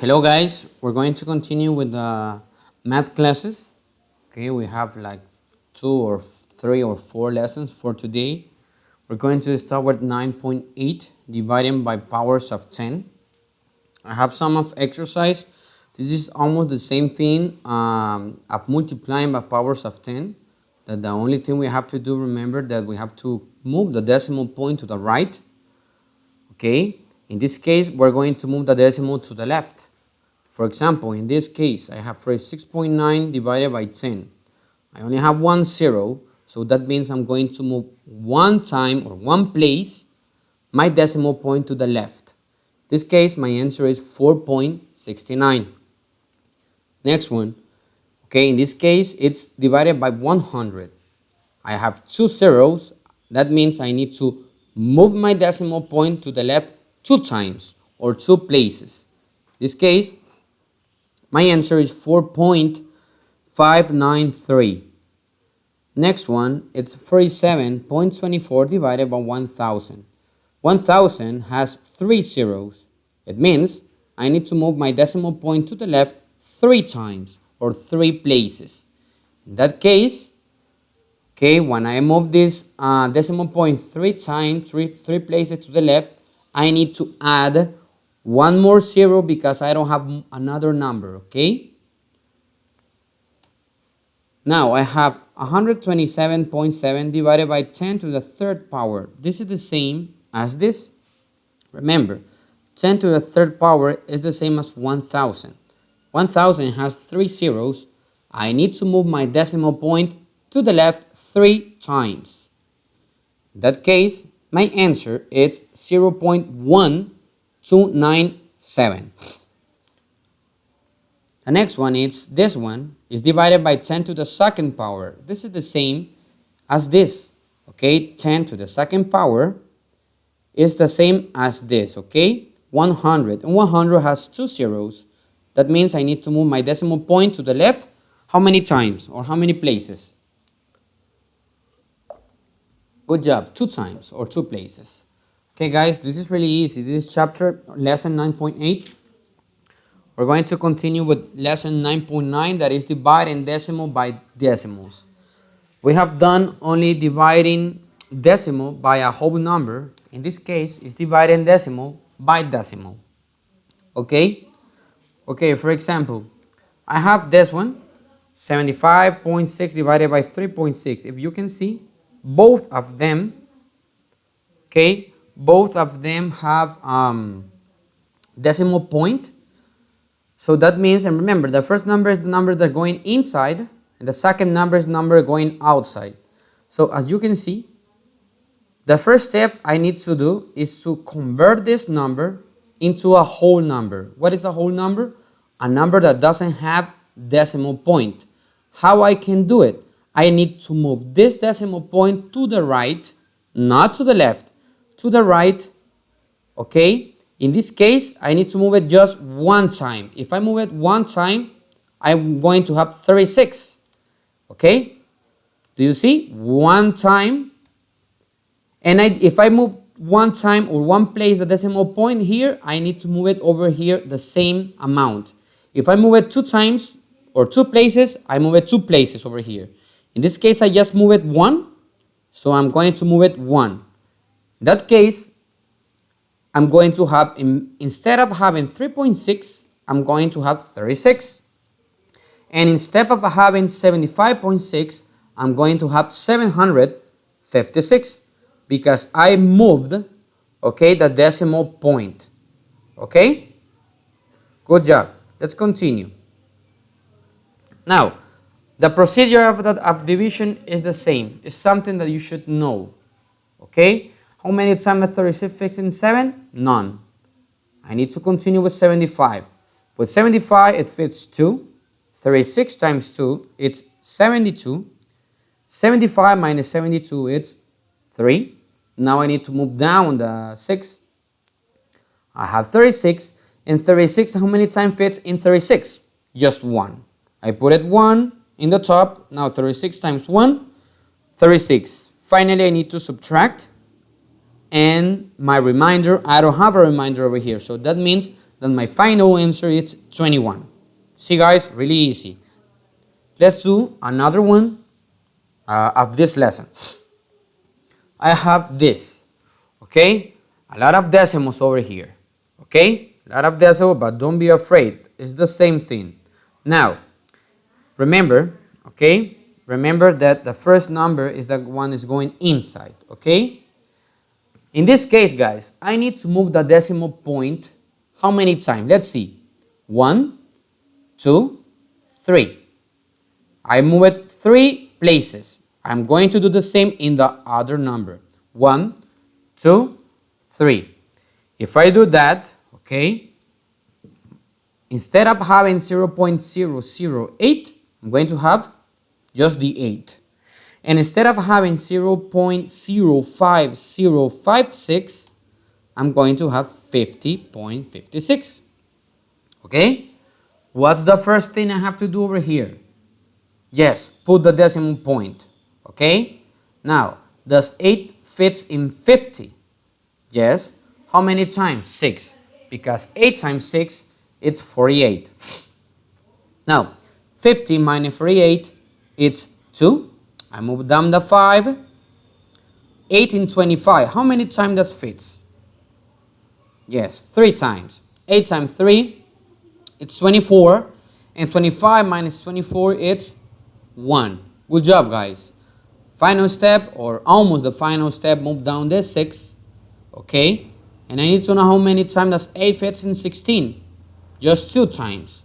Hello guys, we're going to continue with the math classes. Okay, we have like 2 or 3 or 4 lessons for today. We're going to start with 9.8 dividing by powers of 10. I have some of exercise. This is almost the same thing of multiplying by powers of 10. That the only thing we have to do, remember that we have to move the decimal point to the right. Okay, in this case, we're going to move the decimal to the left. For example, in this case, I have 36.9 divided by 10. I only have 1 0, so that means I'm going to move one time or one place my decimal point to the left. In this case, my answer is 4.69. Next one. Okay, in this case, it's divided by 100. I have 2 zeros. That means I need to move my decimal point to the left 2 times or 2 places. In this case, my answer is 4.593. Next one, it's 47.24 divided by 1000. 1000 has 3 zeros. It means I need to move my decimal point to the left 3 times or 3 places. In that case, okay, when I move this decimal point 3 times, 3 places to the left, I need to add 1 more 0 because I don't have another number, okay? Now I have 127.7 divided by 10 to the third power. This is the same as this. Remember, 10 to the third power is the same as 1000. 1000 has 3 zeros. I need to move my decimal point to the left 3 times. In that case, my answer is 0.1297. The next one is this one is divided by 10 to the second power. This is the same as this. Okay, 10 to the second power is the same as this. Okay, 100. And 100 has 2 zeros. That means I need to move my decimal point to the left how many times or how many places? Good job, 2 times or 2 places. Okay guys, this is really easy. This is chapter lesson 9.8. We're going to continue with lesson 9.9, that is dividing decimal by decimals. We have done only dividing decimal by a whole number. In this case, it's dividing decimal by decimal. Okay? Okay, for example, I have this one, 75.6 divided by 3.6. If you can see, both of them, okay, both of them have decimal point. So that means, and remember, the first number is the number that's going inside, and the second number is the number going outside. So as you can see, the first step I need to do is to convert this number into a whole number. What is a whole number? A number that doesn't have decimal point. How I can do it? I need to move this decimal point to the right, not to the left, to the right, okay? In this case, I need to move it just one time. If I move it one time, I'm going to have 36, okay? Do you see? One time. And if I move one time or one place the decimal point here, I need to move it over here the same amount. If I move it 2 times or 2 places, I move it 2 places over here. In this case, I just move it 1, so I'm going to move it 1. In that case, I'm going to have, instead of having 3.6, I'm going to have 36. And instead of having 75.6, I'm going to have 756 because I moved, okay, the decimal point. Okay? Good job. Let's continue. Now, the procedure of division is the same. It's something that you should know. Okay? How many times 36 fits in 7? None. I need to continue with 75. With 75, it fits 2. 36 times 2, it's 72. 75 minus 72, it's 3. Now I need to move down the 6. I have 36. And 36, how many times fits in 36? Just 1. I put it 1 in the top. Now 36 times 1, 36. Finally, I need to subtract. And my reminder, I don't have a reminder over here. So that means then my final answer is 21. See guys, really easy. Let's do another one of this lesson. I have this, okay? A lot of decimals over here, okay? A lot of decimals, but don't be afraid. It's the same thing. Now, remember, okay? Remember that the first number is the one is going inside, okay? In this case, guys, I need to move the decimal point how many times? Let's see. 1, 2, 3. I move it 3 places. I'm going to do the same in the other number. 1, 2, 3. If I do that, okay, instead of having 0.008, I'm going to have just the 8. And instead of having 0.05056, I'm going to have 50.56. Okay? What's the first thing I have to do over here? Yes, put the decimal point. Okay? Now, does 8 fit in 50? Yes. How many times? 6. Because 8 times 6, it's 48. Now, 50 minus 48, it's 2. I move down the 5. 8 in 25. How many times does fit? Yes, 3 times. 8 times 3, it's 24. And 25 minus 24, it's 1. Good job, guys. Final step, or almost the final step, move down the 6. Okay? And I need to know how many times does 8 fits in 16. Just 2 times.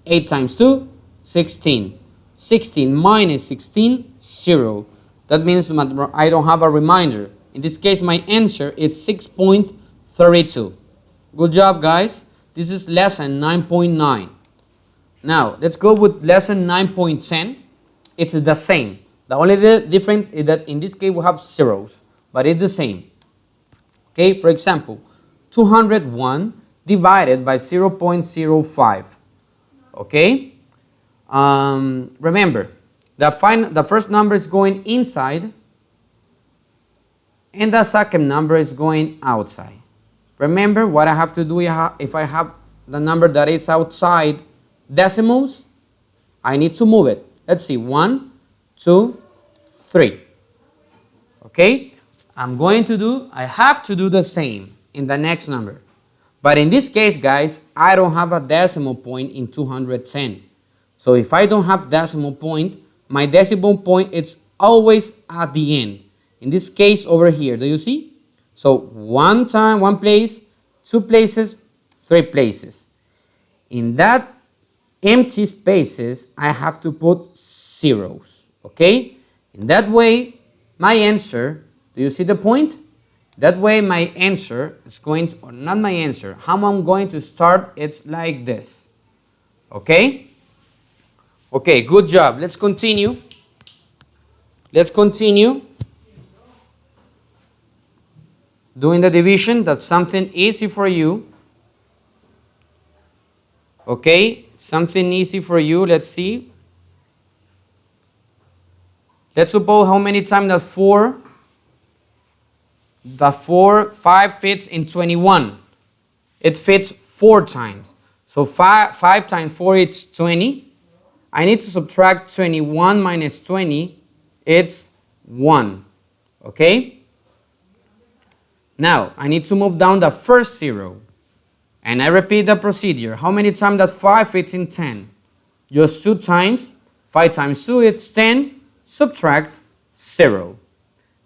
8 times 2, 16. 16 minus 16, 0. That means I don't have a reminder. In this case, my answer is 6.32. Good job, guys. This is lesson 9.9. Now, let's go with lesson 9.10. It's the same. The only difference is that in this case we have zeros, but it's the same. Okay, for example, 201 divided by 0.05. Okay? Remember, the first number is going inside and the second number is going outside. Remember what I have to do if I have the number that is outside decimals, I need to move it. Let's see, 1, 2, 3. Okay? I have to do the same in the next number. But in this case, guys, I don't have a decimal point in 210. So if I don't have decimal point, my decimal point is always at the end. In this case over here, do you see? So one place, 2 places, 3 places. In that empty spaces, I have to put zeros. Okay? In that way, my answer, do you see the point? That way my answer is going to, or not my answer, how I'm going to start, it's like this. Okay? Okay, good job. Let's continue. Let's continue doing the division. That's something easy for you. Okay, something easy for you. Let's see. Let's suppose how many times the 5 fits in 21. It fits 4 times. So 5 times 4 is 20. I need to subtract 21 minus 20. It's 1. Okay? Now, I need to move down the first 0. And I repeat the procedure. How many times does 5 fits in 10? Just 2 times. 5 times 2, it's 10. Subtract 0.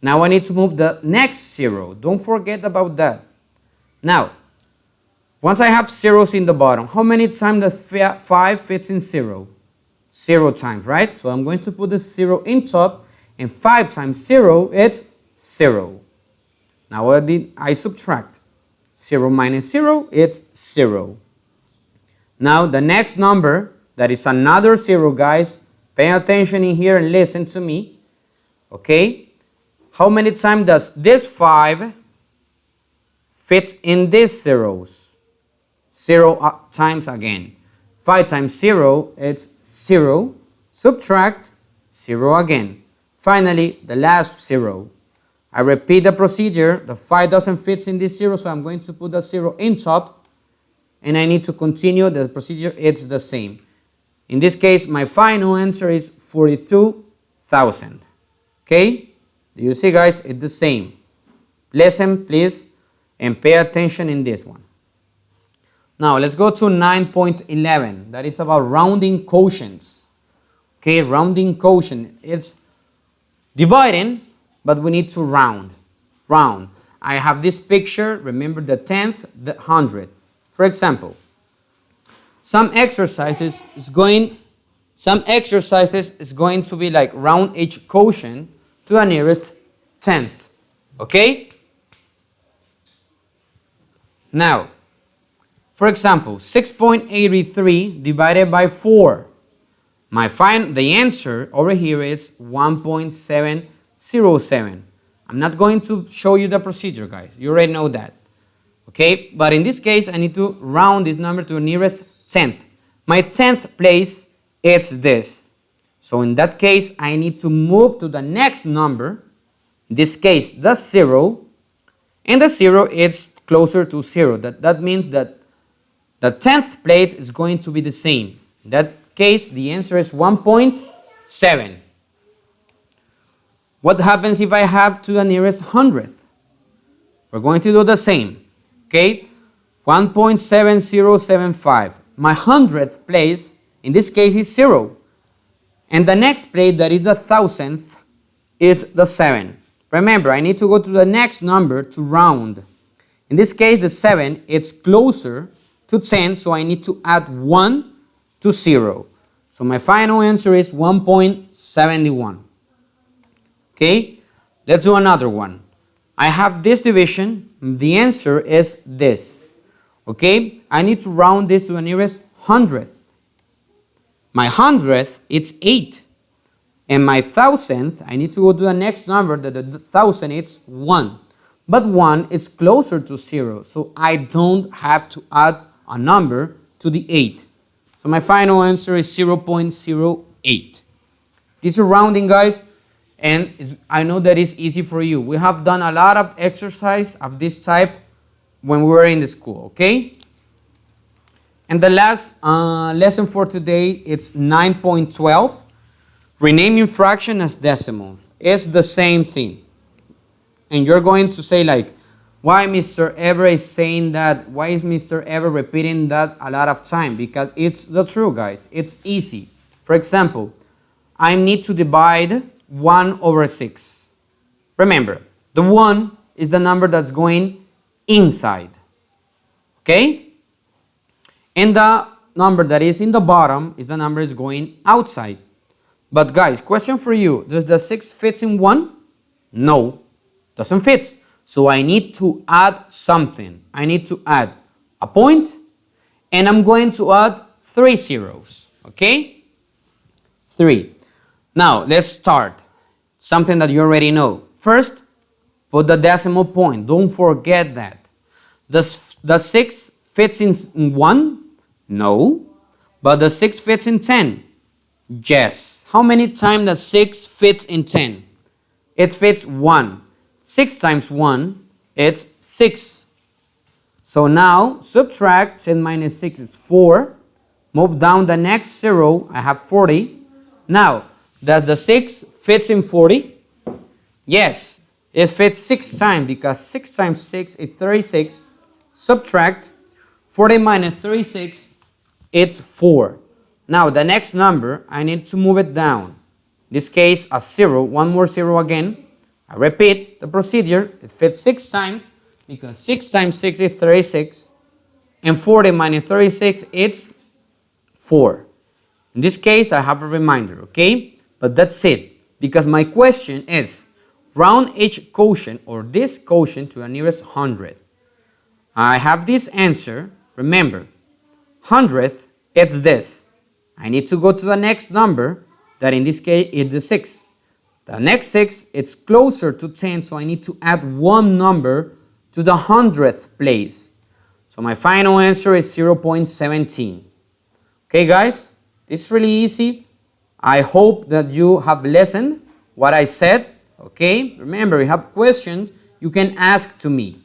Now I need to move the next 0. Don't forget about that. Now, once I have zeros in the bottom, how many times does 5 fits in 0? 0 times, right? So I'm going to put the 0 in top, and 5 times 0, it's 0. Now what did I subtract? 0 minus 0, it's 0. Now the next number, that is another 0, guys. Pay attention in here and listen to me. Okay? How many times does this 5 fit in these zeros? 0 times again. 5 times 0, it's 0. Subtract 0 again. Finally, the last 0. I repeat the procedure. The 5 doesn't fit in this 0, so I'm going to put the 0 in top. and I need to continue. The procedure is the same. In this case, my final answer is 42,000. Okay? Do you see, guys? It's the same. Listen, please, and pay attention in this one. Now, let's go to 9.11. That is about rounding quotients. Okay, rounding quotient. It's dividing, but we need to round. Round. I have this picture. Remember the tenth, the hundredth. For example, some exercises is going to be like round each quotient to the nearest tenth. Okay? Now, for example, 6.83 divided by 4. The answer over here is 1.707. I'm not going to show you the procedure, guys. You already know that. Okay? But in this case, I need to round this number to the nearest tenth. My 10th place is this. So in that case, I need to move to the next number. In this case, the 0. And the 0 is closer to 0. That means that the 10th place is going to be the same. In that case, the answer is 1.7. What happens if I have to the nearest hundredth? We're going to do the same. Okay? 1.7075. My hundredth place, in this case, is 0. And the next place, that is the thousandth, is the 7. Remember, I need to go to the next number to round. In this case, the 7 is closer to 10, so I need to add 1 to 0. So my final answer is 1.71. Okay, let's do another one. I have this division. The answer is this. Okay, I need to round this to the nearest hundredth. My hundredth, it's 8. And my thousandth, I need to go to the next number. The thousand, it's 1. But 1 is closer to 0, so I don't have to add a number to the 8. So my final answer is 0.08. This is rounding, guys. And I know that it's easy for you. We have done a lot of exercise of this type when we were in the school, okay? And the last lesson for today, it's 9.12. Renaming fraction as decimals. It's the same thing. And you're going to say like, why Mr. Ever is saying that? Why is Mr. Ever repeating that a lot of time? Because it's the truth, guys. It's easy. For example, I need to divide 1 over 6. Remember, the 1 is the number that's going inside. Okay? And the number that is in the bottom is the number is going outside. But guys, question for you. Does the 6 fit in 1? No, doesn't fit. So I need to add something. I need to add a point, and I'm going to add 3 zeros. Okay? 3. Now, let's start. Something that you already know. First, put the decimal point. Don't forget that. Does the 6 fits in 1? No. But the 6 fits in 10? Yes. How many times does 6 fit in 10? It fits 1. 6 times 1, it's 6. So now, subtract 10 minus 6 is 4. Move down the next 0, I have 40. Now, does the 6 fit in 40? Yes, it fits 6 times because 6 times 6 is 36. Subtract 40 minus 36, it's 4. Now, the next number, I need to move it down. In this case, a 0, one more 0 again. I repeat the procedure. It fits 6 times because 6 times 6 is 36. And 40 minus 36, it's 4. In this case, I have a reminder, okay? But that's it. Because my question is, round each quotient or this quotient to the nearest hundredth. I have this answer. Remember, hundredth, it's this. I need to go to the next number, that in this case is the 6. The next 6, it's closer to 10, so I need to add 1 number to the hundredth place. So my final answer is 0.17. Okay, guys? It's really easy. I hope that you have listened what I said. Okay? Remember, if you have questions, you can ask to me.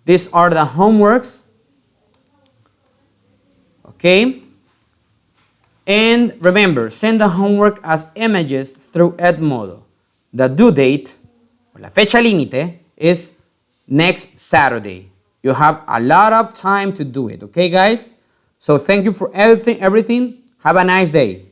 These are the homeworks Okay? And remember, send the homework as images through Edmodo. The due date, la fecha límite, is next Saturday. You have a lot of time to do it, okay, guys? So thank you for everything. Have a nice day.